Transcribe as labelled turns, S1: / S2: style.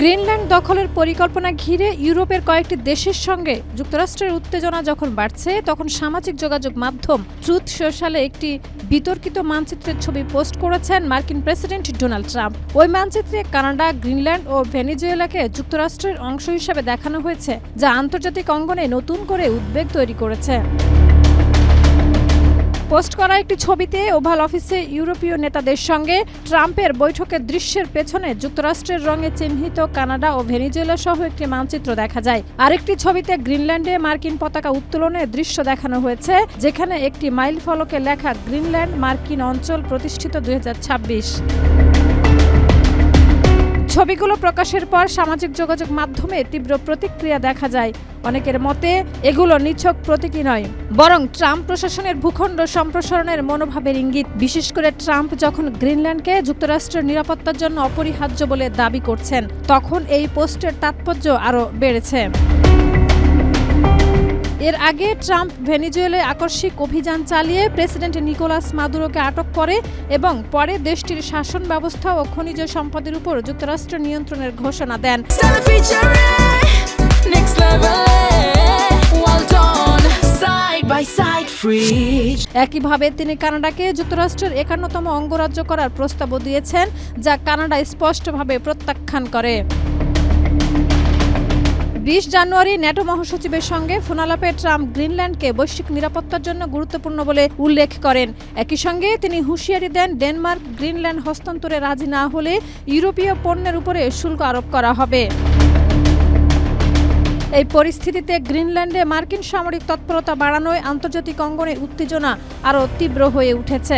S1: Greenland দখলের পরিকল্পনা ঘিরে ইউরোপের কয়েকটি দেশের সঙ্গে যুক্তরাষ্ট্রের উত্তেজনা যখন বাড়ছে, তখন সামাজিক যোগাযোগ মাধ্যম ট্রুথ সোশ্যালে একটি বিতর্কিত মানচিত্রের ছবি পোস্ট করেছেন মার্কিন প্রেসিডেন্ট ডোনাল্ড ট্রাম্প। ওই মানচিত্রে কানাডা, গ্রিনল্যান্ড ও ভেনেজুয়েলাকে যুক্তরাষ্ট্রের অংশ হিসেবে দেখানো হয়েছে, যা আন্তর্জাতিক অঙ্গনে নতুন করে উদ্বেগ তৈরি করেছে। পোস্ট করা একটি ছবিতে ওভাল অফিসে ইউরোপীয় নেতাদের সঙ্গে ট্রাম্পের বৈঠকের দৃশ্যের পেছনে যুক্তরাষ্ট্রের রঙে চিহ্নিত কানাডা ও ভেনেজুয়েলা সহ একটি মানচিত্র দেখা যায়। আরেকটি ছবিতে গ্রিনল্যান্ডে মার্কিন পতাকা উত্তোলনের দৃশ্য দেখানো হয়েছে, যেখানে একটি মাইল ফলকে লেখা গ্রিনল্যান্ড মার্কিন অঞ্চল প্রতিষ্ঠিত 2026। ছবিগুলো প্রকাশের পর সামাজিক যোগাযোগ মাধ্যমে তীব্র প্রতিক্রিয়া দেখা যায়। অনেকের মতে এগুলো নিছক প্রতীকী নয়, বরং ট্রাম্প প্রশাসনের ভূখণ্ড সম্প্রসারণের মনোভাবের ইঙ্গিত। বিশেষ করে ট্রাম্প যখন গ্রিনল্যান্ডকে যুক্তরাষ্ট্রের নিরাপত্তার জন্য অপরিহার্য বলে দাবি করছেন, তখন এই পোস্টের তাৎপর্য আরও বেড়েছে। এর আগে ট্রাম্প ভেনেজুয়েলায় আকস্মিক অভিযান চালিয়ে প্রেসিডেন্ট নিকোলাস মাদুরোকে আটক করে এবং পরে দেশটির শাসন ব্যবস্থা ও খনিজ সম্পদের উপর যুক্তরাষ্ট্রের নিয়ন্ত্রণের ঘোষণা দেন। একইভাবে তিনি কানাডাকে যুক্তরাষ্ট্রের 51তম অঙ্গরাজ্য করার প্রস্তাবও দিয়েছেন, যা কানাডা স্পষ্টভাবে প্রত্যাখ্যান করে। 20 জানুয়ারি ন্যাটো মহাসচিবের সঙ্গে ফোনালাপে ট্রাম্প গ্রিনল্যান্ডকে বৈশ্বিক নিরাপত্তার জন্য গুরুত্বপূর্ণ বলে উল্লেখ করেন। একই সঙ্গে তিনি হুঁশিয়ারি দেন, ডেনমার্ক গ্রিনল্যান্ড হস্তান্তরে রাজি না হলে ইউরোপীয় পণ্যের উপরে শুল্ক আরোপ করা হবে। এই পরিস্থিতিতে গ্রিনল্যান্ডে মার্কিন সামরিক তৎপরতা বাড়ানোয় আন্তর্জাতিক অঙ্গনে উত্তেজনা আরও তীব্র হয়ে উঠেছে।